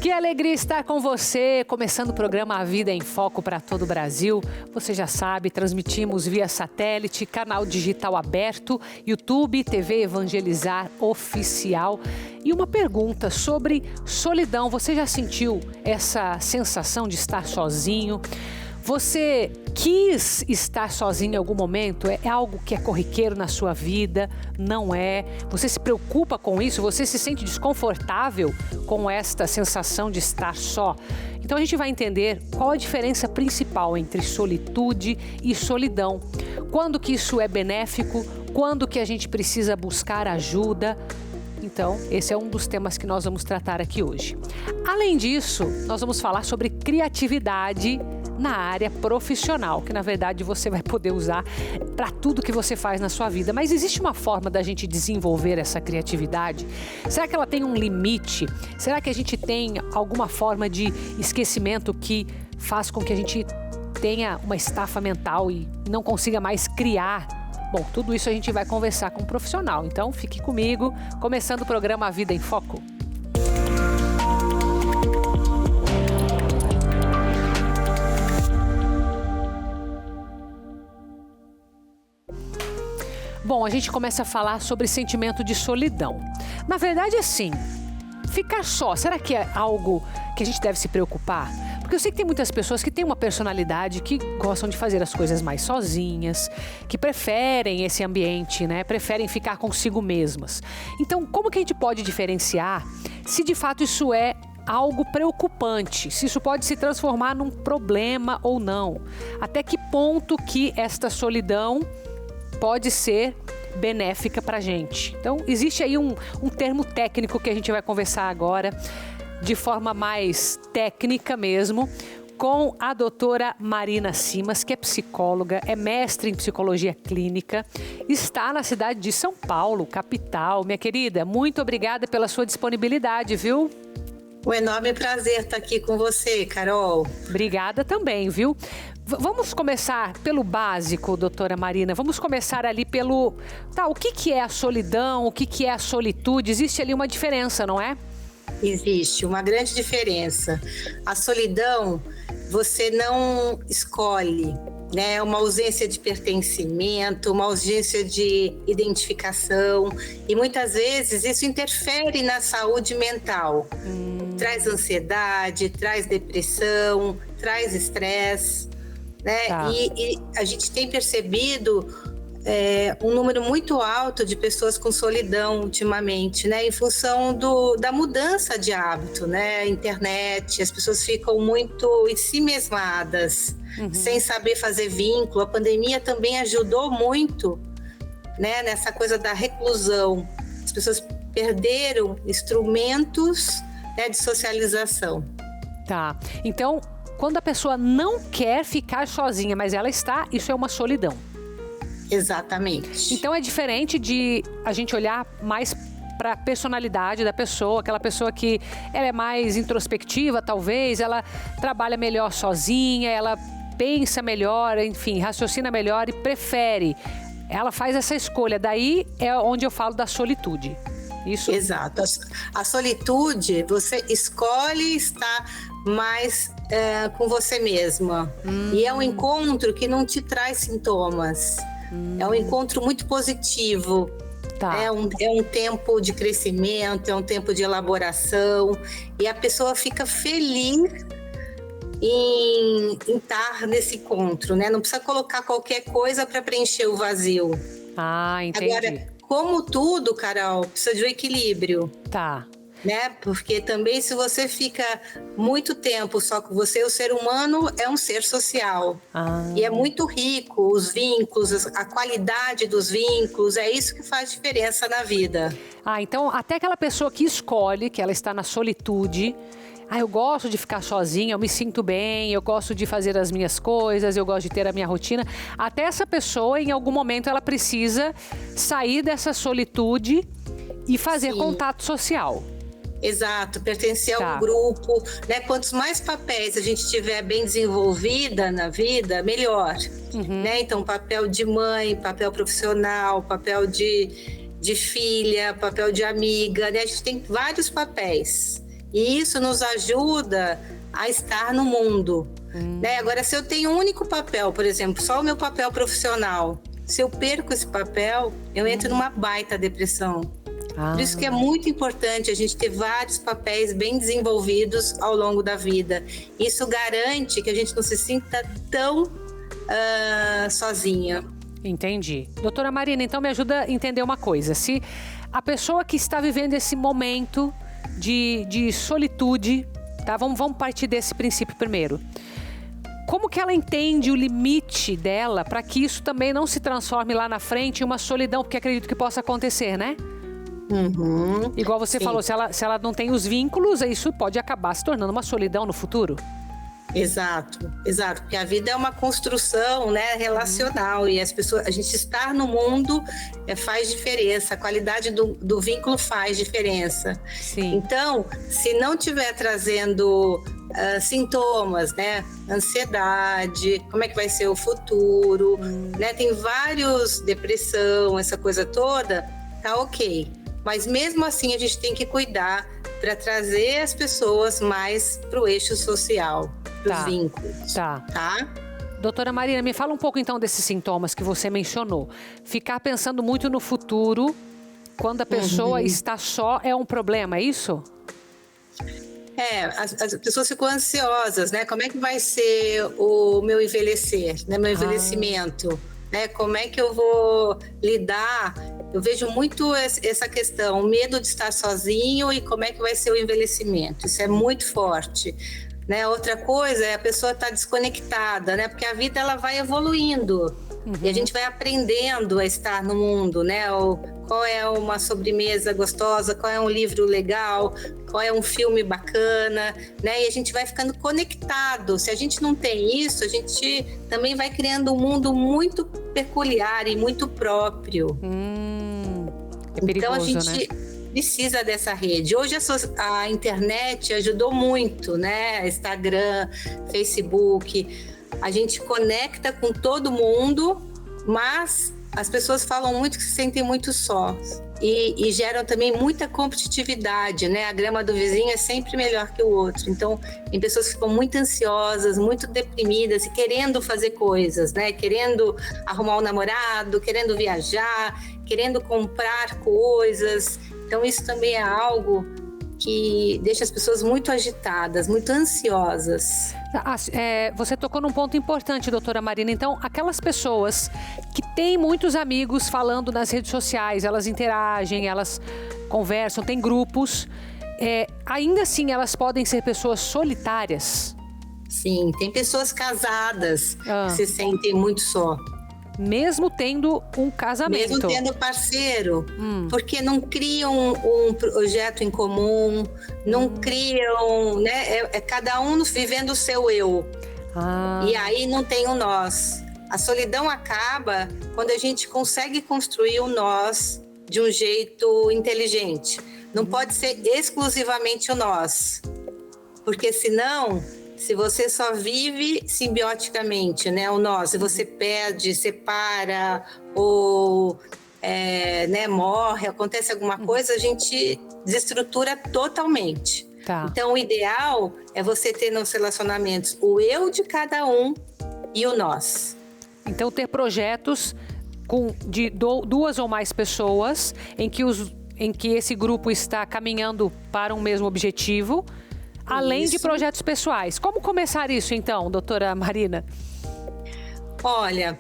Que alegria estar com você, começando o programa A Vida em Foco para todo o Brasil. Você já sabe, transmitimos via satélite, canal digital aberto, YouTube, TV Evangelizar Oficial. E uma pergunta sobre solidão. Você já sentiu essa sensação de estar sozinho? Você quis estar sozinho em algum momento? É algo que é corriqueiro na sua vida? Não é? Você se preocupa com isso? Você se sente desconfortável com esta sensação de estar só? Então a gente vai entender qual a diferença principal entre solitude e solidão. Quando que isso é benéfico? Quando que a gente precisa buscar ajuda? Então, esse é um dos temas que nós vamos tratar aqui hoje. Além disso, nós vamos falar sobre criatividade na área profissional, que na verdade você vai poder usar para tudo que você faz na sua vida. Mas existe uma forma da gente desenvolver essa criatividade? Será que ela tem um limite? Será que a gente tem alguma forma de esquecimento que faz com que a gente tenha uma estafa mental e não consiga mais criar? Bom, tudo isso a gente vai conversar com um profissional. Então, fique comigo, começando o programa A Vida em Foco. Bom, a gente começa a falar sobre sentimento de solidão. Na verdade, assim, ficar só, será que é algo que a gente deve se preocupar? Porque eu sei que tem muitas pessoas que têm uma personalidade que gostam de fazer as coisas mais sozinhas, que preferem esse ambiente, né? Preferem ficar consigo mesmas. Então, como que a gente pode diferenciar se de fato isso é algo preocupante, se isso pode se transformar num problema ou não? Até que ponto que esta solidão pode ser benéfica para a gente? Então, existe aí um termo técnico que a gente vai conversar agora, de forma mais técnica mesmo, com a doutora Marina Simas, que é psicóloga, é mestre em psicologia clínica, está na cidade de São Paulo, capital. Minha querida, muito obrigada pela sua disponibilidade, viu? Um enorme prazer estar aqui com você, Carol. Obrigada também, viu? Vamos começar pelo básico, doutora Marina. Vamos começar ali pelo... o que é a solidão, o que é a solitude? Existe ali uma diferença, não é? Existe uma grande diferença. A solidão, você não escolhe, né? É uma ausência de pertencimento, uma ausência de identificação. E muitas vezes isso interfere na saúde mental. Traz ansiedade, traz depressão, traz estresse, né? Tá. E a gente tem percebido um número muito alto de pessoas com solidão ultimamente, né? Em função da mudança de hábito, né? Internet, as pessoas ficam muito em si mesmadas, sem saber fazer vínculo. A pandemia também ajudou muito, né? Nessa coisa da reclusão. As pessoas perderam instrumentos, né, de socialização. Tá. Então, quando a pessoa não quer ficar sozinha, mas ela está, isso é uma solidão. Exatamente. Então é diferente de a gente olhar mais para a personalidade da pessoa, aquela pessoa que ela é mais introspectiva, talvez, ela trabalha melhor sozinha, ela pensa melhor, enfim, raciocina melhor e prefere. Ela faz essa escolha, daí é onde eu falo da solitude. Isso? Exato. A solitude, você escolhe estar mais com você mesma. E é um encontro que não te traz sintomas. É um encontro muito positivo. Tá. É um tempo de crescimento, é um tempo de elaboração. E a pessoa fica feliz em estar nesse encontro, né? Não precisa colocar qualquer coisa para preencher o vazio. Ah, entendi. Agora, como tudo, Carol, precisa de um equilíbrio. Tá. Né? Porque também se você fica muito tempo só com você, o ser humano é um ser social. E é muito rico os vínculos, a qualidade dos vínculos, é isso que faz diferença na vida. Então até aquela pessoa que escolhe, que ela está na solitude, eu gosto de ficar sozinha, eu me sinto bem, eu gosto de fazer as minhas coisas, eu gosto de ter a minha rotina. Até essa pessoa, em algum momento, ela precisa sair dessa solitude e fazer contato social. Exato, pertencer a um grupo, né? Quantos mais papéis a gente tiver bem desenvolvida na vida, melhor. Né? Então, papel de mãe, papel profissional, papel de filha, papel de amiga, né? A gente tem vários papéis. E isso nos ajuda a estar no mundo. Né? Agora, se eu tenho um único papel, por exemplo, só o meu papel profissional, se eu perco esse papel, eu entro numa baita depressão. Por isso que é muito importante a gente ter vários papéis bem desenvolvidos ao longo da vida. Isso garante que a gente não se sinta tão sozinha. Entendi. Doutora Marina, então me ajuda a entender uma coisa. Se a pessoa que está vivendo esse momento de solitude, tá? Vamos partir desse princípio primeiro. Como que ela entende o limite dela para que isso também não se transforme lá na frente em uma solidão? Porque acredito que possa acontecer, né? Igual você falou, se ela não tem os vínculos, isso pode acabar se tornando uma solidão no futuro. Exato, porque a vida é uma construção, né, relacional, e a gente estar no mundo faz diferença, a qualidade do vínculo faz diferença. Sim. Então, se não estiver trazendo sintomas, né, ansiedade, como é que vai ser o futuro, né, tem vários, depressão, essa coisa toda, tá ok. Mas mesmo assim a gente tem que cuidar para trazer as pessoas mais para o eixo social, para os vínculos. Tá. Doutora Marina, me fala um pouco então desses sintomas que você mencionou. Ficar pensando muito no futuro quando a pessoa está só é um problema, é isso? As pessoas ficam ansiosas, né? Como é que vai ser o meu envelhecer, né? Meu envelhecimento, né? Como é que eu vou lidar? Eu vejo muito essa questão, o medo de estar sozinho e como é que vai ser o envelhecimento. Isso é muito forte, né? Outra coisa é a pessoa estar desconectada, né? Porque a vida ela vai evoluindo e a gente vai aprendendo a estar no mundo, né? Qual é uma sobremesa gostosa, qual é um livro legal, qual é um filme bacana, né? E a gente vai ficando conectado. Se a gente não tem isso, a gente também vai criando um mundo muito peculiar e muito próprio. É perigoso, então a gente precisa dessa rede. Hoje a internet ajudou muito, né? Instagram, Facebook. A gente conecta com todo mundo, mas as pessoas falam muito que se sentem muito sós. E geram também muita competitividade, né? A grama do vizinho é sempre melhor que o outro. Então, tem pessoas que ficam muito ansiosas, muito deprimidas e querendo fazer coisas, né? Querendo arrumar um namorado, querendo viajar, querendo comprar coisas. Então, isso também é algo que deixa as pessoas muito agitadas, muito ansiosas. Você tocou num ponto importante, doutora Marina. Então, aquelas pessoas que têm muitos amigos falando nas redes sociais, elas interagem, elas conversam, têm grupos, ainda assim elas podem ser pessoas solitárias? Sim, tem pessoas casadas que se sentem muito só. Mesmo tendo um casamento. Mesmo tendo parceiro, porque não criam um projeto em comum, não criam, né? É cada um vivendo o seu eu. E aí não tem o nós. A solidão acaba quando a gente consegue construir o nós de um jeito inteligente. Não pode ser exclusivamente o nós, porque senão... Se você só vive simbioticamente, né, o nós, se você perde, separa ou né, morre, acontece alguma coisa, a gente desestrutura totalmente. Então, o ideal é você ter nos relacionamentos o eu de cada um e o nós. Então, ter projetos de duas ou mais pessoas em que esse grupo está caminhando para um mesmo objetivo, além de projetos pessoais. Como começar isso, então, doutora Marina? Olha,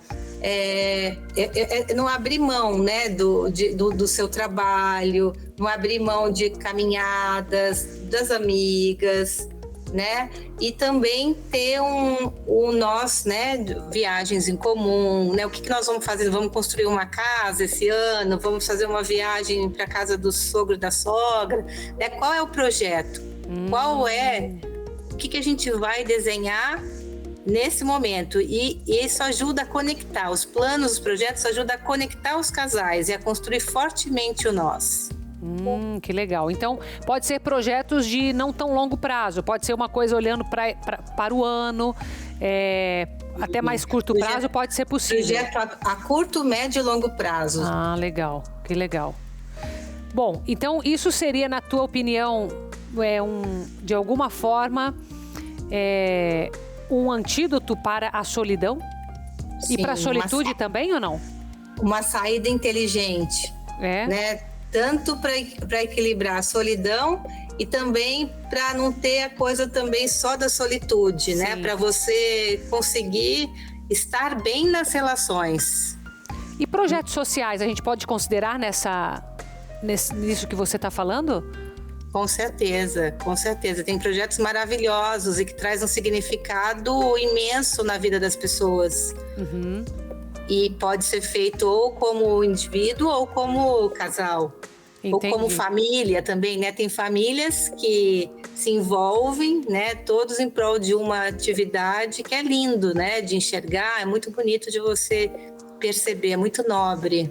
não abrir mão, né, do seu trabalho, não abrir mão de caminhadas, das amigas, né? E também ter o nós, né, viagens em comum, né? O que nós vamos fazer? Vamos construir uma casa esse ano? Vamos fazer uma viagem para a casa do sogro e da sogra? Né? Qual é o projeto? Qual o que a gente vai desenhar nesse momento? E isso ajuda a conectar, os planos, os projetos ajudam a conectar os casais e a construir fortemente o nós. Que legal. Então, pode ser projetos de não tão longo prazo, pode ser uma coisa olhando para o ano, até mais curto prazo pode ser possível. Projeto a curto, médio e longo prazo. Legal, que legal. Bom, então isso seria, na tua opinião, de alguma forma, um antídoto para a solidão? Sim, e para a solitude também ou não? Uma saída inteligente, né? Tanto para equilibrar a solidão e também para não ter a coisa também só da solitude, né? Para você conseguir estar bem nas relações. E projetos sociais, a gente pode considerar nisso que você está falando? Com certeza, com certeza. Tem projetos maravilhosos e que trazem um significado imenso na vida das pessoas. Uhum. E pode ser feito ou como indivíduo ou como casal. Entendi. Ou como família também, né? Tem famílias que se envolvem, né? Todos em prol de uma atividade que é lindo, né? De enxergar, é muito bonito de você perceber, é muito nobre.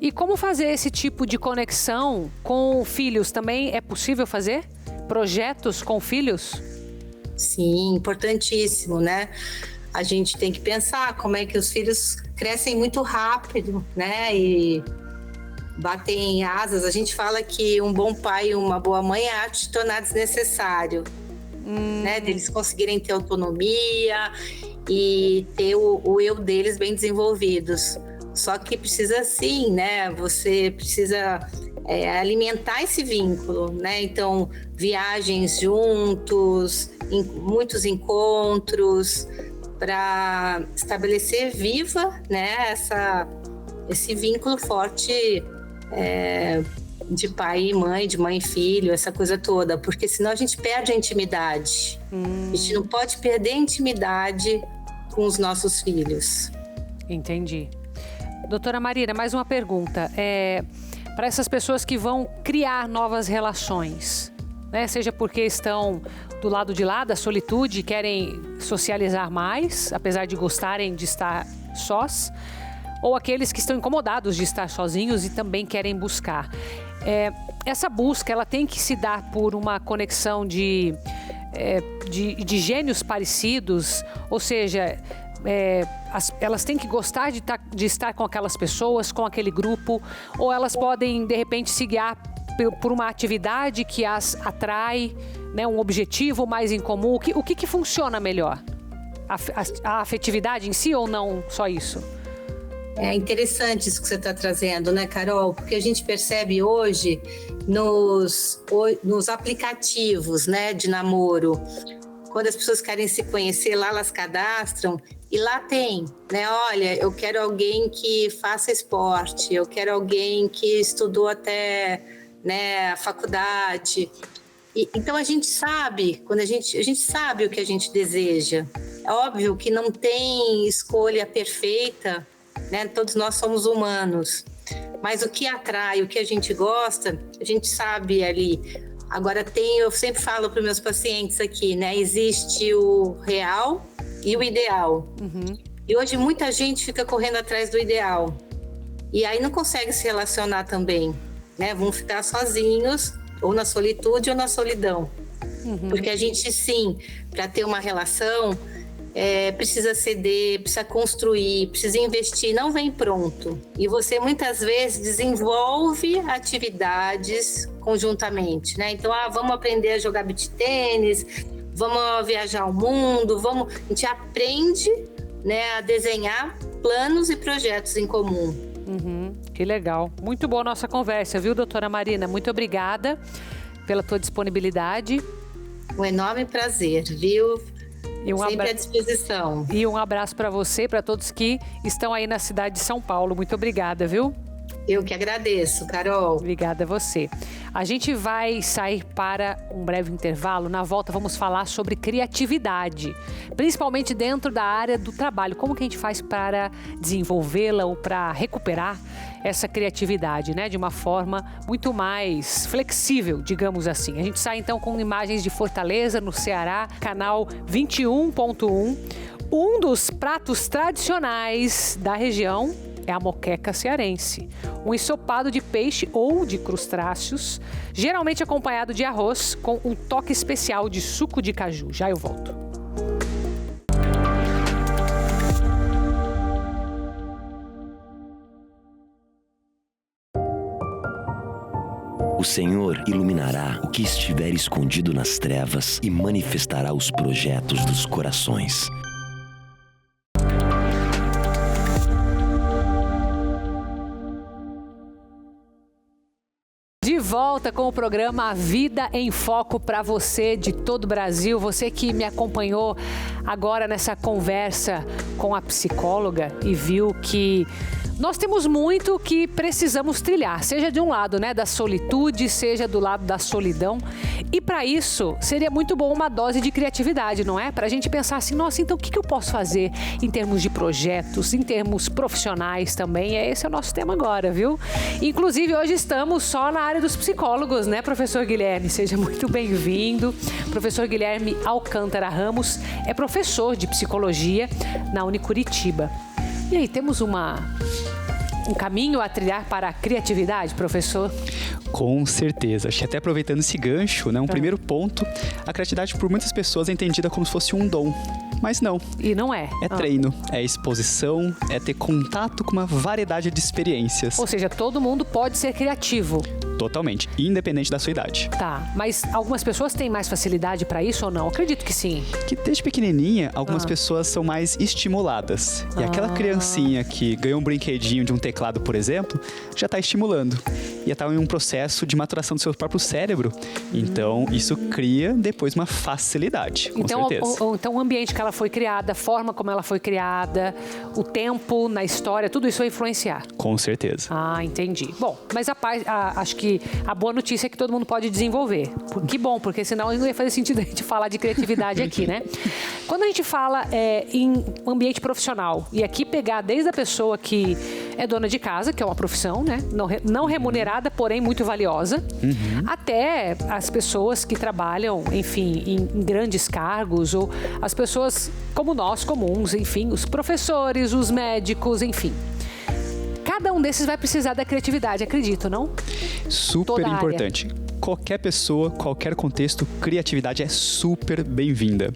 E como fazer esse tipo de conexão com filhos? Também é possível fazer projetos com filhos? Sim, importantíssimo, né? A gente tem que pensar como é que os filhos crescem muito rápido, né? E batem asas. A gente fala que um bom pai e uma boa mãe é arte de tornar desnecessário, né? Deles conseguirem ter autonomia e ter o eu deles bem desenvolvidos. Só que precisa sim, né? Você precisa alimentar esse vínculo, né? Então, viagens juntos, muitos encontros, para estabelecer viva, né? Esse vínculo forte de pai e mãe, de mãe e filho, essa coisa toda. Porque senão a gente perde a intimidade. A gente não pode perder a intimidade com os nossos filhos. Entendi. Doutora Marina, mais uma pergunta. Para essas pessoas que vão criar novas relações, né? Seja porque estão do lado de lá da solitude e querem socializar mais, apesar de gostarem de estar sós, ou aqueles que estão incomodados de estar sozinhos e também querem buscar. Essa busca, ela tem que se dar por uma conexão de gênios parecidos, ou seja, elas têm que gostar de estar com aquelas pessoas, com aquele grupo, ou elas podem, de repente, se guiar por uma atividade que as atrai, né, um objetivo mais em comum. O que funciona melhor? A afetividade em si ou não só isso? É interessante isso que você está trazendo, né, Carol? Porque a gente percebe hoje nos aplicativos, né, de namoro, quando as pessoas querem se conhecer, lá elas cadastram e lá tem, né? Olha, eu quero alguém que faça esporte, eu quero alguém que estudou até, né, a faculdade. Então a gente sabe, quando a gente sabe o que a gente deseja. É óbvio que não tem escolha perfeita, né? Todos nós somos humanos, mas o que atrai, o que a gente gosta, a gente sabe ali. Agora eu sempre falo para os meus pacientes aqui, né? Existe o real e o ideal. Uhum. E hoje muita gente fica correndo atrás do ideal. E aí não consegue se relacionar também, né? Vão ficar sozinhos, ou na solitude ou na solidão. Uhum. Porque a gente, sim, para ter uma relação, precisa ceder, precisa construir, precisa investir, não vem pronto. E você muitas vezes desenvolve atividades conjuntamente, né? Então, vamos aprender a jogar beach tênis, vamos viajar ao mundo, a gente aprende, né, a desenhar planos e projetos em comum. Uhum, que legal. Muito boa a nossa conversa, viu, doutora Marina? Muito obrigada pela tua disponibilidade. Um enorme prazer, viu? Sempre à disposição. E um abraço para você e para todos que estão aí na cidade de São Paulo. Muito obrigada, viu? Eu que agradeço, Carol. Obrigada a você. A gente vai sair para um breve intervalo. Na volta vamos falar sobre criatividade, principalmente dentro da área do trabalho. Como que a gente faz para desenvolvê-la ou para recuperar essa criatividade, né? De uma forma muito mais flexível, digamos assim. A gente sai então com imagens de Fortaleza, no Ceará, canal 21.1. Um dos pratos tradicionais da região é a moqueca cearense, um ensopado de peixe ou de crustáceos, geralmente acompanhado de arroz com um toque especial de suco de caju. Já eu volto. O Senhor iluminará o que estiver escondido nas trevas e manifestará os projetos dos corações. De volta com o programa A Vida em Foco para você de todo o Brasil. Você que me acompanhou agora nessa conversa com a psicóloga e viu que nós temos muito que precisamos trilhar, seja de um lado, né, da solitude, seja do lado da solidão. E para isso, seria muito bom uma dose de criatividade, não é? Para a gente pensar assim, nossa, então o que eu posso fazer em termos de projetos, em termos profissionais também? Esse é o nosso tema agora, viu? Inclusive, hoje estamos só na área dos psicólogos, né, professor Guilherme? Seja muito bem-vindo. Professor Guilherme Alcântara Ramos é professor de psicologia na Unicuritiba. E aí, temos um caminho a trilhar para a criatividade, professor? Com certeza. Acho que até aproveitando esse gancho, né, primeiro ponto, a criatividade por muitas pessoas é entendida como se fosse um dom. Mas não. E não é. É treino, é exposição, é ter contato com uma variedade de experiências. Ou seja, todo mundo pode ser criativo. Totalmente, independente da sua idade. Tá, mas algumas pessoas têm mais facilidade para isso ou não? Acredito que sim. Que desde pequenininha, algumas pessoas são mais estimuladas. E aquela criancinha que ganhou um brinquedinho de um teclado, por exemplo, já está estimulando. E está em um processo de maturação do seu próprio cérebro. Então, isso cria depois uma facilidade, com certeza. Então, o ambiente que ela foi criada, a forma como ela foi criada, o tempo na história, tudo isso vai influenciar. Com certeza. Ah, entendi. Bom, mas acho que a boa notícia é que todo mundo pode desenvolver. Que bom, porque senão não ia fazer sentido a gente falar de criatividade aqui, né? Quando a gente fala em ambiente profissional, e aqui pegar desde a pessoa que é dona de casa, que é uma profissão, né? Não remunerada, porém muito valiosa, até as pessoas que trabalham, enfim, em grandes cargos, ou as pessoas como nós, comuns, enfim, os professores, os médicos, enfim. Cada um desses vai precisar da criatividade, acredito, não? Super importante. Qualquer pessoa, qualquer contexto, criatividade é super bem-vinda.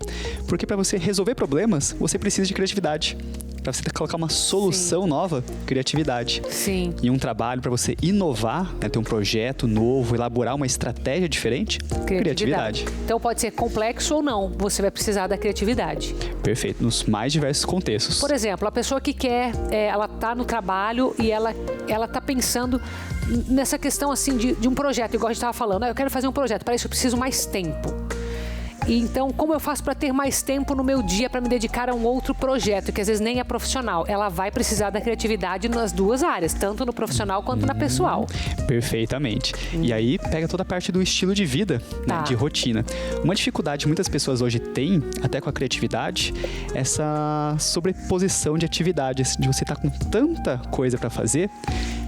Porque para você resolver problemas, você precisa de criatividade. Para você colocar uma solução nova, criatividade. Sim. E um trabalho para você inovar, né, ter um projeto novo, elaborar uma estratégia diferente, criatividade. Então pode ser complexo ou não, você vai precisar da criatividade. Perfeito, nos mais diversos contextos. Por exemplo, a pessoa que quer, ela tá no trabalho e ela tá pensando nessa questão assim de um projeto, igual a gente estava falando, eu quero fazer um projeto, para isso eu preciso mais tempo. E então, como eu faço para ter mais tempo no meu dia para me dedicar a um outro projeto, que às vezes nem é profissional? Ela vai precisar da criatividade nas duas áreas, tanto no profissional quanto na pessoal. Perfeitamente. E aí, pega toda a parte do estilo de vida, né, de rotina. Uma dificuldade que muitas pessoas hoje têm, até com a criatividade, é essa sobreposição de atividades, de você estar com tanta coisa para fazer,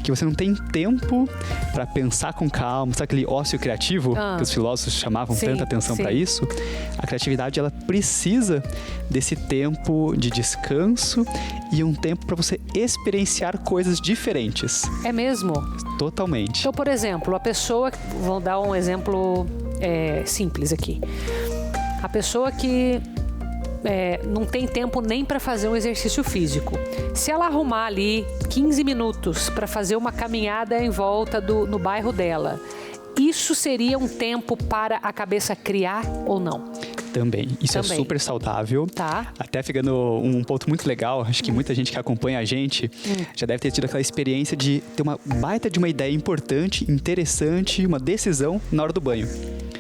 que você não tem tempo para pensar com calma. Sabe aquele ócio criativo que os filósofos chamavam tanta atenção para isso? A criatividade, ela precisa desse tempo de descanso e um tempo para você experienciar coisas diferentes. É mesmo? Totalmente. Então, por exemplo, a pessoa... Vou dar um exemplo simples aqui. A pessoa que... não tem tempo nem para fazer um exercício físico. Se ela arrumar ali 15 minutos para fazer uma caminhada em volta no bairro dela, isso seria um tempo para a cabeça criar ou não? Também. Isso é super saudável. Tá. Até ficando um ponto muito legal, acho que muita gente que acompanha a gente já deve ter tido aquela experiência de ter uma baita de uma ideia importante, interessante, uma decisão na hora do banho.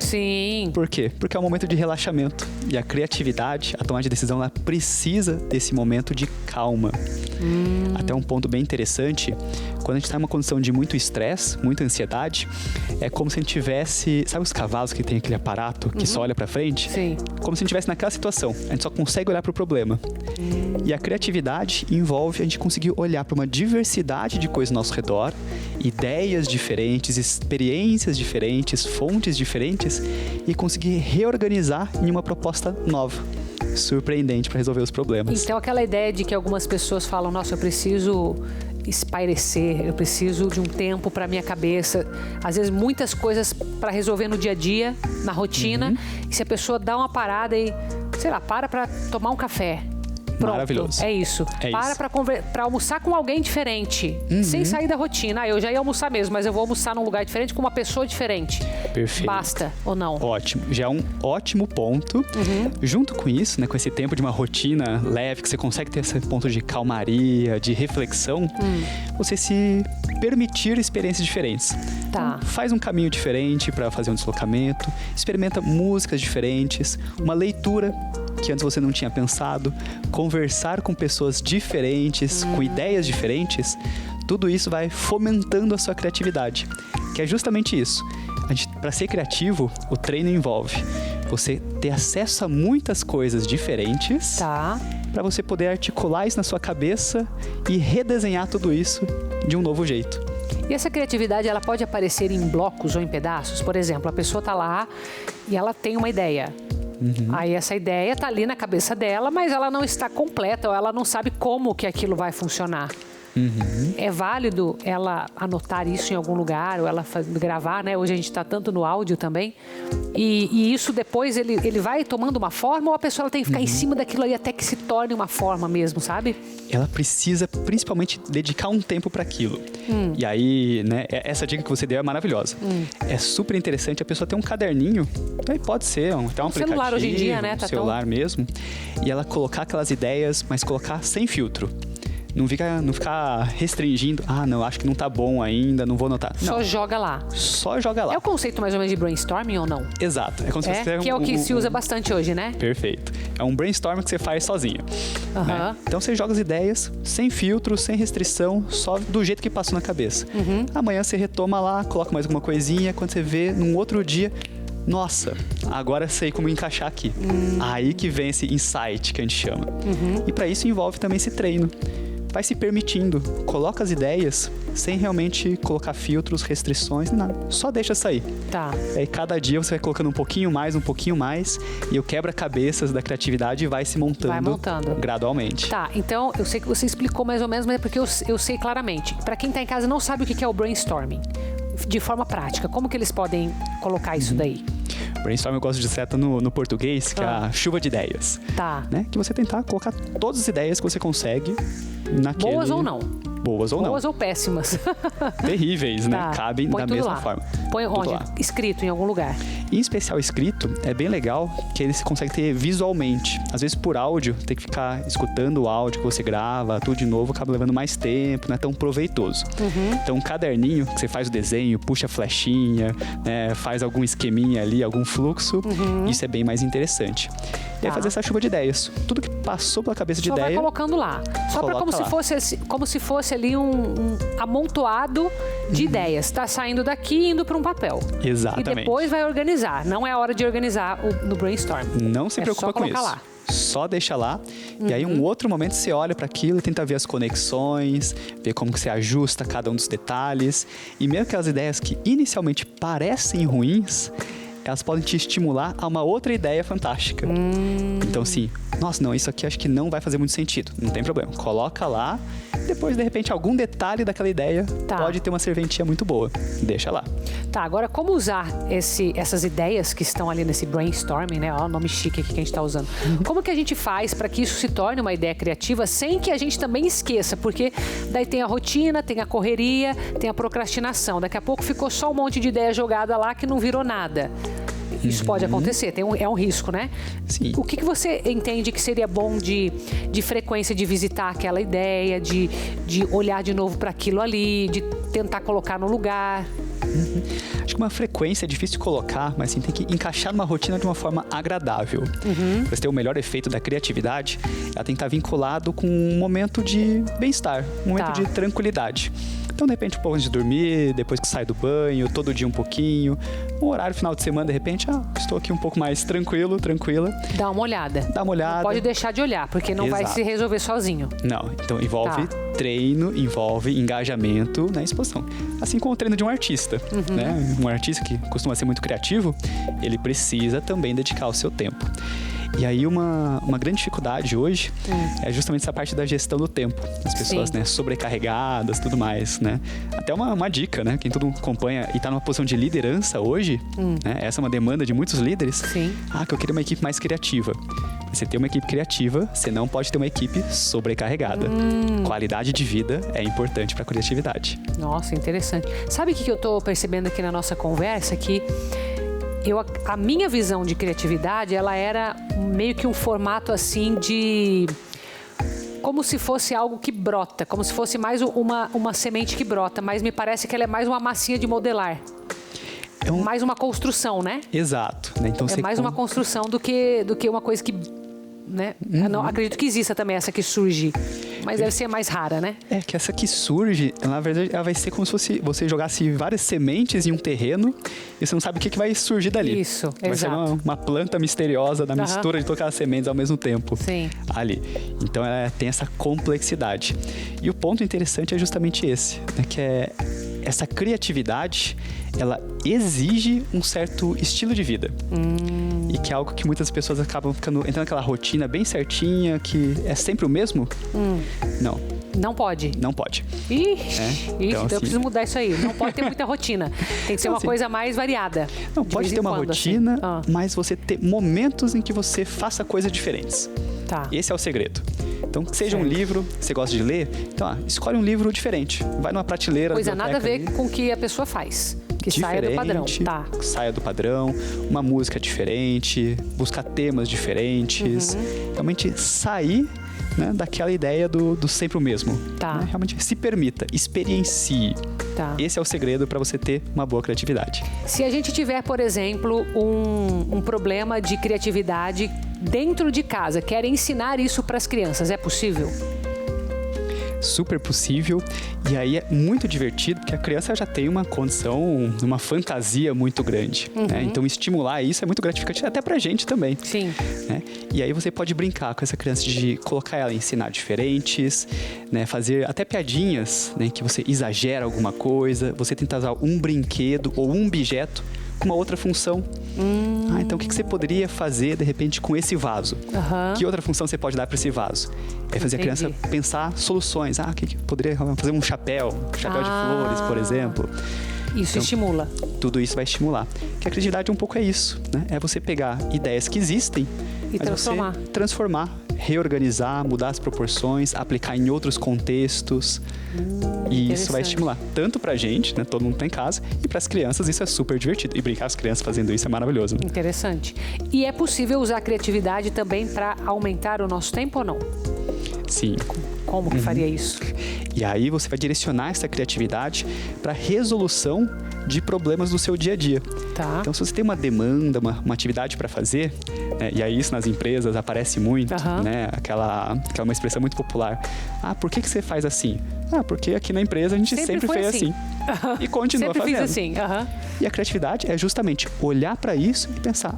Sim. Por quê? Porque é um momento de relaxamento. E a criatividade, a tomada de decisão, ela precisa desse momento de calma. Até um ponto bem interessante, quando a gente está em uma condição de muito estresse, muita ansiedade, é como se a gente tivesse... Sabe os cavalos que tem aquele aparato que só olha pra frente? Sim. Como se a gente estivesse naquela situação. A gente só consegue olhar pro problema. E a criatividade envolve a gente conseguir olhar para uma diversidade de coisas ao nosso redor, ideias diferentes, experiências diferentes, fontes diferentes, e conseguir reorganizar em uma proposta nova, surpreendente para resolver os problemas. Então, aquela ideia de que algumas pessoas falam, nossa, eu preciso espairecer, eu preciso de um tempo para minha cabeça. Às vezes, muitas coisas para resolver no dia a dia, na rotina, e se a pessoa dá uma parada e, sei lá, para tomar um café, Pronto, maravilhoso. É isso. Para almoçar com alguém diferente, sem sair da rotina. Eu já ia almoçar mesmo, mas eu vou almoçar num lugar diferente com uma pessoa diferente. Perfeito. Basta ou não? Ótimo. Já é um ótimo ponto. Junto com isso, né, com esse tempo de uma rotina leve, que você consegue ter esse ponto de calmaria, de reflexão, você se permitir experiências diferentes. Tá. Então, faz um caminho diferente para fazer um deslocamento, experimenta músicas diferentes, uma leitura que antes você não tinha pensado, conversar com pessoas diferentes, com ideias diferentes, tudo isso vai fomentando a sua criatividade, que é justamente isso. Para ser criativo, o treino envolve você ter acesso a muitas coisas diferentes, Tá. para você poder articular isso na sua cabeça e redesenhar tudo isso de um novo jeito. E essa criatividade, ela pode aparecer em blocos ou em pedaços? Por exemplo, a pessoa tá lá e ela tem uma ideia. Aí essa ideia tá ali na cabeça dela, mas ela não está completa, ou ela não sabe como que aquilo vai funcionar. É válido ela anotar isso em algum lugar, ou ela gravar, né? Hoje a gente está tanto no áudio também. E isso depois ele vai tomando uma forma, ou a pessoa tem que ficar em cima daquilo aí até que se torne uma forma mesmo, sabe? Ela precisa principalmente dedicar um tempo para aquilo. E aí, né, essa dica que você deu é maravilhosa. É super interessante a pessoa ter um caderninho, aí pode ser até um aplicativo, celular hoje em dia, né? Tá celular mesmo, e ela colocar aquelas ideias, mas colocar sem filtro. Não ficar restringindo. Ah, não, acho que não tá bom ainda, não vou anotar. Só joga lá. Só joga lá. É o conceito mais ou menos de brainstorming ou não? Exato. É como se você que é o que se usa bastante hoje, né? Perfeito. É um brainstorm que você faz sozinho. Né? Então você joga as ideias sem filtro, sem restrição, só do jeito que passou na cabeça. Amanhã você retoma lá, coloca mais alguma coisinha, quando você vê, num outro dia, nossa, agora sei como encaixar aqui. Aí que vem esse insight que a gente chama. E para isso envolve também esse treino. Vai se permitindo, coloca as ideias sem realmente colocar filtros, restrições, nada. Só deixa sair. Tá. Aí cada dia você vai colocando um pouquinho mais, e o quebra-cabeças da criatividade vai se montando, gradualmente. Tá, então eu sei que você explicou mais ou menos, mas é porque eu sei claramente. Para quem tá em casa e não sabe o que é o brainstorming, de forma prática, como que eles podem colocar isso daí? Brainstorm eu gosto de seta no português, que é a chuva de ideias. Tá. Né? Que você tentar colocar todas as ideias que você consegue naquele... Boas ou não? Boas ou não. Boas ou péssimas. Terríveis, né? Tá. Cabem da mesma forma. Põe onde? Escrito em algum lugar. Em especial escrito, é bem legal que ele consegue ter visualmente. Às vezes por áudio, tem que ficar escutando o áudio que você grava, tudo de novo, acaba levando mais tempo, não é tão proveitoso. Então um caderninho, que você faz o desenho, puxa a flechinha, né, faz algum esqueminha ali, algum fluxo, isso é bem mais interessante. E aí fazer essa chuva de ideias. Tudo que passou pela cabeça de ideia... Só vai colocando lá. Só para como se fosse ali um amontoado de ideias. Tá saindo daqui e indo para um papel. Exatamente. E depois vai organizar. Não é hora de organizar no brainstorm. Não se preocupa com isso. Lá. Só deixa lá. E aí, um outro momento, você olha para aquilo e tenta ver as conexões, ver como que você ajusta cada um dos detalhes. E mesmo aquelas ideias que inicialmente parecem ruins, elas podem te estimular a uma outra ideia fantástica. Então, assim, nossa, não, isso aqui acho que não vai fazer muito sentido. Não tem problema. Coloca lá. Depois, de repente, algum detalhe daquela ideia pode ter uma serventia muito boa. Deixa lá. Tá, agora como usar essas ideias que estão ali nesse brainstorming, né? Ó, o nome chique aqui que a gente tá usando. Como que a gente faz para que isso se torne uma ideia criativa sem que a gente também esqueça? Porque daí tem a rotina, tem a correria, tem a procrastinação. Daqui a pouco ficou só um monte de ideia jogada lá que não virou nada. Isso pode acontecer, é um risco, né? Sim. O que você entende que seria bom de frequência de visitar aquela ideia, de olhar de novo para aquilo ali, de tentar colocar no lugar? Acho que uma frequência é difícil de colocar, mas assim, tem que encaixar numa rotina de uma forma agradável. Para você ter o melhor efeito da criatividade, ela tem que estar vinculado com um momento de bem-estar, um momento de tranquilidade. Então, de repente, um pouco antes de dormir, depois que sai do banho, todo dia um pouquinho. Um horário final de semana, de repente, estou aqui um pouco mais tranquila. Dá uma olhada. Não pode deixar de olhar, porque não vai se resolver sozinho. Não, então envolve treino, envolve engajamento na exposição. Assim como o treino de um artista, né? Um artista que costuma ser muito criativo, ele precisa também dedicar o seu tempo. E aí uma grande dificuldade hoje é justamente essa parte da gestão do tempo. As pessoas, né, sobrecarregadas, tudo mais, né? Até uma dica, né? Quem todo mundo acompanha e está numa posição de liderança hoje, né? Essa é uma demanda de muitos líderes. Sim. Que eu queria uma equipe mais criativa. Você tem uma equipe criativa, você não pode ter uma equipe sobrecarregada. Qualidade de vida é importante para a criatividade. Nossa, interessante. Sabe o que eu estou percebendo aqui na nossa conversa? Que a minha visão de criatividade, ela era meio que um formato assim de... como se fosse algo que brota, como se fosse mais uma semente que brota, mas me parece que ela é mais uma massinha de modelar. Mais uma construção, né? Exato. Né? Então, é mais uma construção do que uma coisa que... né? Eu não acredito que exista também essa que surge, mas deve ser mais rara, né? É que essa que surge, na verdade, ela vai ser como se fosse você jogasse várias sementes em um terreno e você não sabe o que vai surgir dali. Isso, vai exato. Vai ser uma planta misteriosa da mistura de todas as sementes ao mesmo tempo. Sim. Ali. Então ela tem essa complexidade. E o ponto interessante é justamente esse, né? Que é essa criatividade, ela exige um certo estilo de vida. E que é algo que muitas pessoas acabam entrando naquela rotina bem certinha, que é sempre o mesmo. Não. Não pode? Não pode. Então eu preciso mudar isso aí. Não pode ter muita rotina. Tem que ser uma coisa mais variada. Não, pode ter uma rotina, mas você ter momentos em que você faça coisas diferentes. Tá. Esse é o segredo. Então, seja um livro, você gosta de ler, então escolhe um livro diferente. Vai numa prateleira. Coisa nada a ver com o que a pessoa faz. Que saia do padrão. Tá. Saia do padrão, uma música diferente, buscar temas diferentes. Realmente sair, né, daquela ideia do sempre o mesmo. Tá. Né? Realmente se permita, experiencie. Tá. Esse é o segredo para você ter uma boa criatividade. Se a gente tiver, por exemplo, um problema de criatividade dentro de casa, quer ensinar isso para as crianças, é possível? Super possível, e aí é muito divertido, porque a criança já tem uma condição, uma fantasia muito grande, né? Então estimular isso é muito gratificante, até pra gente também. Sim. Né? E aí você pode brincar com essa criança de colocar ela em cenários diferentes, né? Fazer até piadinhas, né? Que você exagera alguma coisa, você tenta usar um brinquedo ou um objeto com uma outra função. Então o que você poderia fazer de repente com esse vaso? Que outra função você pode dar para esse vaso? É fazer a criança pensar soluções. O que poderia fazer um chapéu de flores, por exemplo. Isso então, estimula. Tudo isso vai estimular. Que a criatividade um pouco é isso, né? É você pegar ideias que existem e transformar, reorganizar, mudar as proporções, aplicar em outros contextos. E isso vai estimular tanto pra gente, né? Todo mundo tá em casa, e pras crianças isso é super divertido. E brincar as crianças fazendo isso é maravilhoso. Né? Interessante. E é possível usar a criatividade também para aumentar o nosso tempo ou não? Sim. Como que faria isso? E aí você vai direcionar essa criatividade para resolução de problemas do seu dia a dia. Tá. Então, se você tem uma demanda, uma atividade para fazer, né, e aí isso nas empresas aparece muito, né, aquela uma expressão muito popular. Por que você faz assim? Porque aqui na empresa a gente sempre fez assim. E continua sempre fazendo. Fiz assim. E a criatividade é justamente olhar para isso e pensar,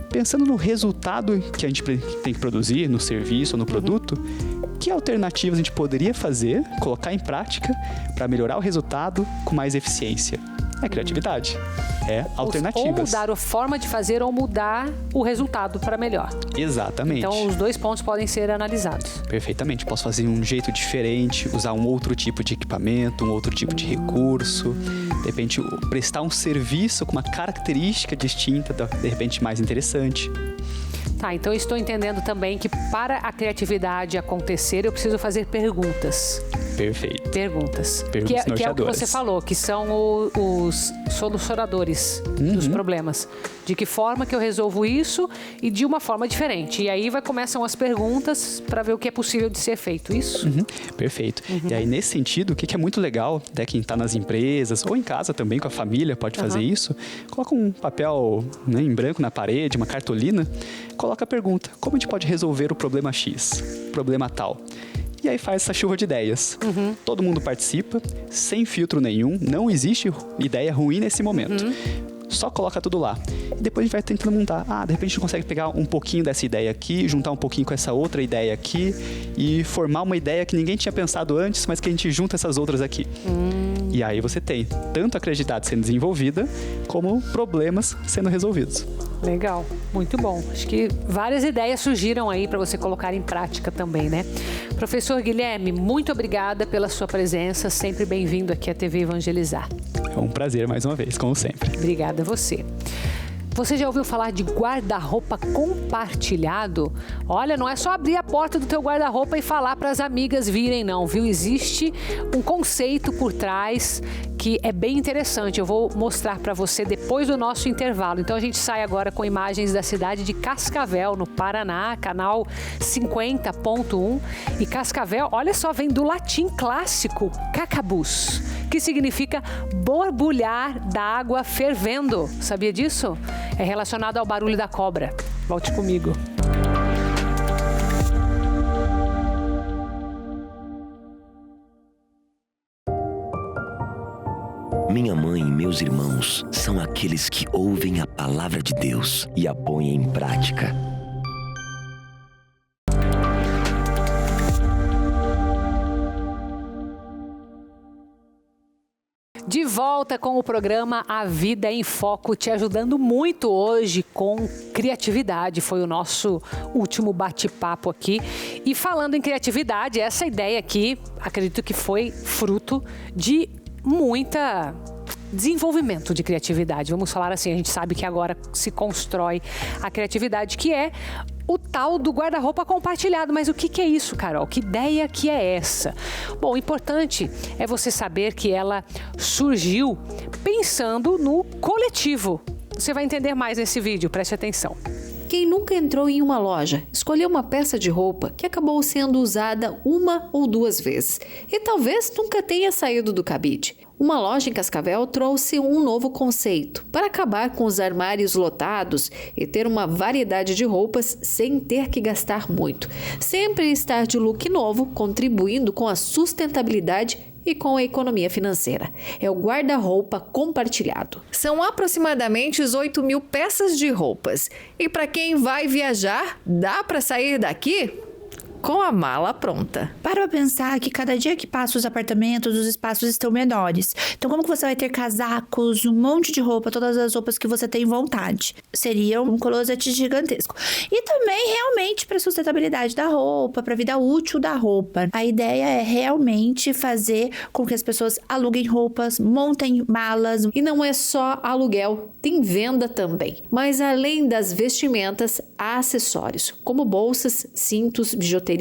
pensando no resultado que a gente tem que produzir, no serviço ou no produto, que alternativas a gente poderia fazer, colocar em prática para melhorar o resultado com mais eficiência? É criatividade. É alternativas. Ou mudar a forma de fazer ou mudar o resultado para melhor. Exatamente. Então, os dois pontos podem ser analisados. Perfeitamente. Posso fazer de um jeito diferente, usar um outro tipo de equipamento, um outro tipo de recurso. De repente, prestar um serviço com uma característica distinta, de repente, mais interessante. Tá, então eu estou entendendo também que para a criatividade acontecer, eu preciso fazer perguntas. Perfeito. Perguntas. Perguntas que é o que você falou, que são os solucionadores dos problemas. De que forma que eu resolvo isso e de uma forma diferente. E aí começam as perguntas para ver o que é possível de ser feito, isso? Perfeito. E aí, nesse sentido, o que é muito legal, até quem está nas empresas ou em casa também com a família pode fazer isso, coloca um papel, né, em branco na parede, uma cartolina, coloca a pergunta, como a gente pode resolver o problema X, problema tal? E aí faz essa chuva de ideias. Todo mundo participa, sem filtro nenhum, não existe ideia ruim nesse momento. Só coloca tudo lá. E depois a gente vai tentando montar. De repente a gente consegue pegar um pouquinho dessa ideia aqui, juntar um pouquinho com essa outra ideia aqui e formar uma ideia que ninguém tinha pensado antes, mas que a gente junta essas outras aqui. E aí você tem tanto a criatividade sendo desenvolvida, como problemas sendo resolvidos. Legal, muito bom. Acho que várias ideias surgiram aí para você colocar em prática também, né? Professor Guilherme, muito obrigada pela sua presença, sempre bem-vindo aqui à TV Evangelizar. É um prazer mais uma vez, como sempre. Obrigada a você. Você já ouviu falar de guarda-roupa compartilhado? Olha, não é só abrir a porta do teu guarda-roupa e falar para as amigas virem, não, viu? Existe um conceito por trás que é bem interessante. Eu vou mostrar para você depois do nosso intervalo. Então a gente sai agora com imagens da cidade de Cascavel, no Paraná, canal 50.1. E Cascavel, olha só, vem do latim clássico cacabus, que significa borbulhar da água fervendo. Sabia disso? É relacionado ao barulho da cobra. Volte comigo. Minha mãe e meus irmãos são aqueles que ouvem a palavra de Deus e a põem em prática. De volta com o programa A Vida em Foco, te ajudando muito hoje com criatividade. Foi o nosso último bate-papo aqui. E falando em criatividade, essa ideia aqui, acredito que foi fruto de muita desenvolvimento de criatividade. Vamos falar assim, a gente sabe que agora se constrói a criatividade, que é o tal do guarda-roupa compartilhado. Mas o que é isso, Carol? Que ideia que é essa? Bom, o importante é você saber que ela surgiu pensando no coletivo. Você vai entender mais nesse vídeo, preste atenção. Quem nunca entrou em uma loja, escolheu uma peça de roupa que acabou sendo usada 1 ou 2 vezes e talvez nunca tenha saído do cabide. Uma loja em Cascavel trouxe um novo conceito para acabar com os armários lotados e ter uma variedade de roupas sem ter que gastar muito. Sempre estar de look novo, contribuindo com a sustentabilidade e com a economia financeira. É o guarda-roupa compartilhado. São aproximadamente 8.000 peças de roupas. E para quem vai viajar, dá para sair daqui com a mala pronta. Para pensar que cada dia que passa os apartamentos, os espaços estão menores. Então como que você vai ter casacos, um monte de roupa, todas as roupas que você tem vontade? Seria um closet gigantesco. E também realmente para a sustentabilidade da roupa, para a vida útil da roupa. A ideia é realmente fazer com que as pessoas aluguem roupas, montem malas. E não é só aluguel, tem venda também. Mas além das vestimentas, há acessórios, como bolsas, cintos, bijuterias,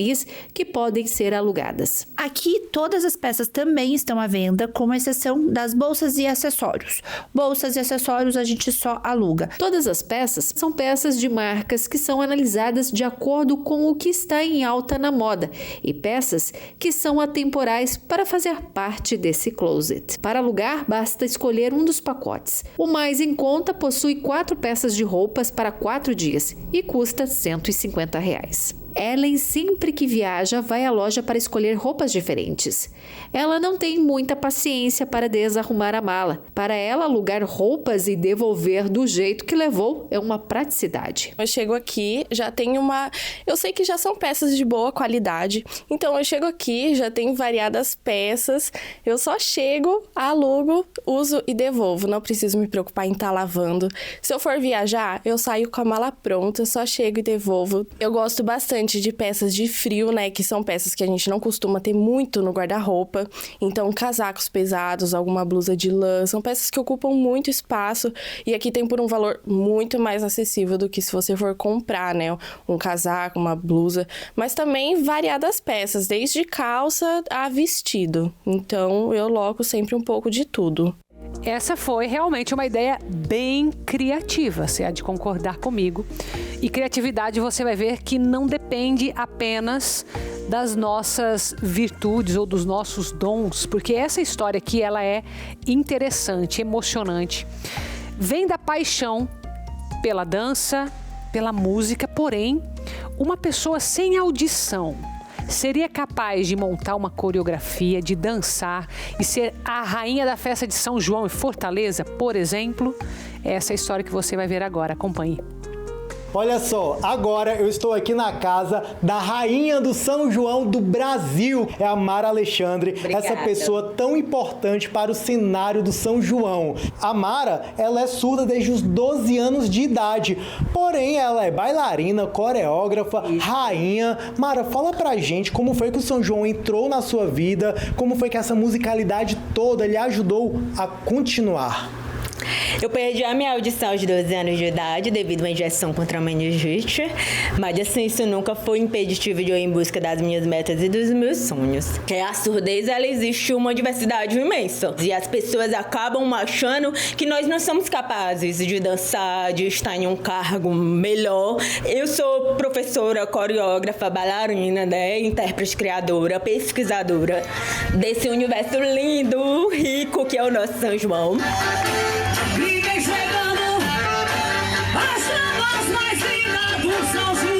que podem ser alugadas. Aqui, todas as peças também estão à venda, com exceção das bolsas e acessórios. Bolsas e acessórios a gente só aluga. Todas as peças são peças de marcas que são analisadas de acordo com o que está em alta na moda e peças que são atemporais para fazer parte desse closet. Para alugar, basta escolher um dos pacotes. O mais em conta possui 4 peças de roupas para 4 dias e custa R$150. Ellen, sempre que viaja, vai à loja para escolher roupas diferentes. Ela não tem muita paciência para desarrumar a mala. Para ela, alugar roupas e devolver do jeito que levou é uma praticidade. Eu chego aqui, já tem eu sei que já são peças de boa qualidade, então eu chego aqui, já tem variadas peças, eu só chego, alugo, uso e devolvo. Não preciso me preocupar em estar lavando. Se eu for viajar, eu saio com a mala pronta, só chego e devolvo. Eu gosto bastante de peças de frio, né, que são peças que a gente não costuma ter muito no guarda-roupa. Então, casacos pesados, alguma blusa de lã, são peças que ocupam muito espaço e aqui tem por um valor muito mais acessível do que se você for comprar, né, um casaco, uma blusa, mas também variadas peças, desde calça a vestido. Então, eu loco sempre um pouco de tudo. Essa foi realmente uma ideia bem criativa, você há de concordar comigo. E criatividade você vai ver que não depende apenas das nossas virtudes ou dos nossos dons, porque essa história aqui ela é interessante, emocionante. Vem da paixão pela dança, pela música, porém, uma pessoa sem audição seria capaz de montar uma coreografia, de dançar e ser a rainha da festa de São João em Fortaleza, por exemplo? Essa é a história que você vai ver agora. Acompanhe. Olha só, agora eu estou aqui na casa da rainha do São João do Brasil, é a Mara Alexandre, Obrigada. Essa pessoa tão importante para o cenário do São João. A Mara, ela é surda desde os 12 anos de idade, porém ela é bailarina, coreógrafa, rainha. Mara, fala pra gente como foi que o São João entrou na sua vida, como foi que essa musicalidade toda lhe ajudou a continuar. Eu perdi a minha audição aos 12 anos de idade devido a uma injeção contra a meningite, mas assim, isso nunca foi impeditivo de eu ir em busca das minhas metas e dos meus sonhos. Que a surdez, ela existe uma diversidade imensa e as pessoas acabam achando que nós não somos capazes de dançar, de estar em um cargo melhor. Eu sou professora, coreógrafa, bailarina, né, intérprete, criadora, pesquisadora desse universo lindo, rico que é o nosso São João. Ninguém chegando, as chamas mais lindas do São João.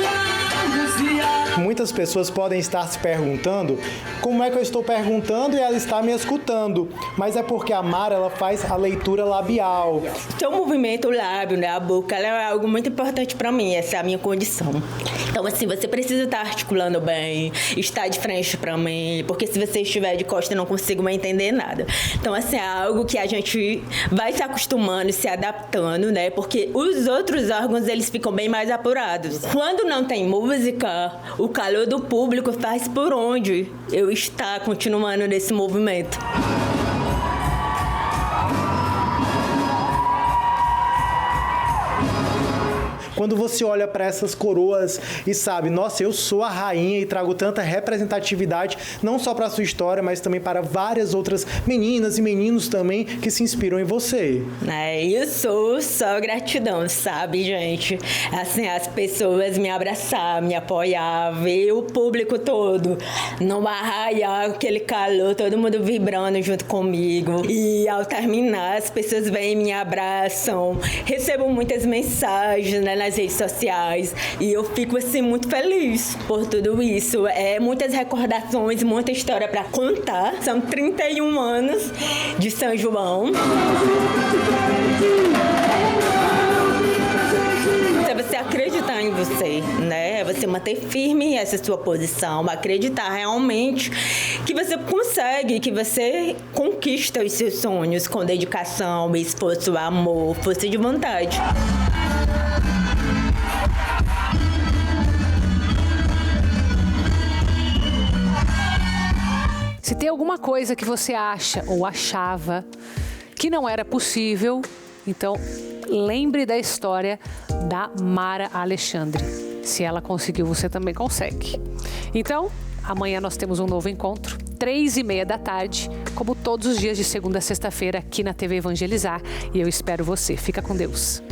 Muitas pessoas podem estar se perguntando como é que eu estou perguntando e ela está me escutando, mas é porque a Mara, ela faz a leitura labial. Seu movimento lábio, né, a boca, ela é algo muito importante para mim, essa é a minha condição. Então, assim, você precisa estar articulando bem, estar de frente para mim, porque se você estiver de costa, eu não consigo mais entender nada. Então, assim, é algo que a gente vai se acostumando, se adaptando, né, porque os outros órgãos, eles ficam bem mais apurados. Quando não tem música, o calor do público faz por onde eu estar continuando nesse movimento. Quando você olha para essas coroas e sabe, nossa, eu sou a rainha e trago tanta representatividade, não só para a sua história, mas também para várias outras meninas e meninos também que se inspiram em você. Isso, só gratidão, sabe, gente? Assim, as pessoas me abraçar, me apoiar, ver o público todo no arraial, aquele calor, todo mundo vibrando junto comigo. E ao terminar, as pessoas vêm e me abraçam, recebo muitas mensagens, né, nas redes sociais, e eu fico assim muito feliz por tudo isso. É muitas recordações, muita história para contar. São 31 anos de São João. É você acreditar em você, né? É você manter firme essa sua posição, acreditar realmente que você consegue, que você conquista os seus sonhos com dedicação, esforço, amor, força de vontade. Se tem alguma coisa que você acha ou achava que não era possível, então lembre da história da Mara Alexandre. Se ela conseguiu, você também consegue. Então, amanhã nós temos um novo encontro, 3h30 da tarde, como todos os dias de segunda a sexta-feira aqui na TV Evangelizar. E eu espero você. Fica com Deus.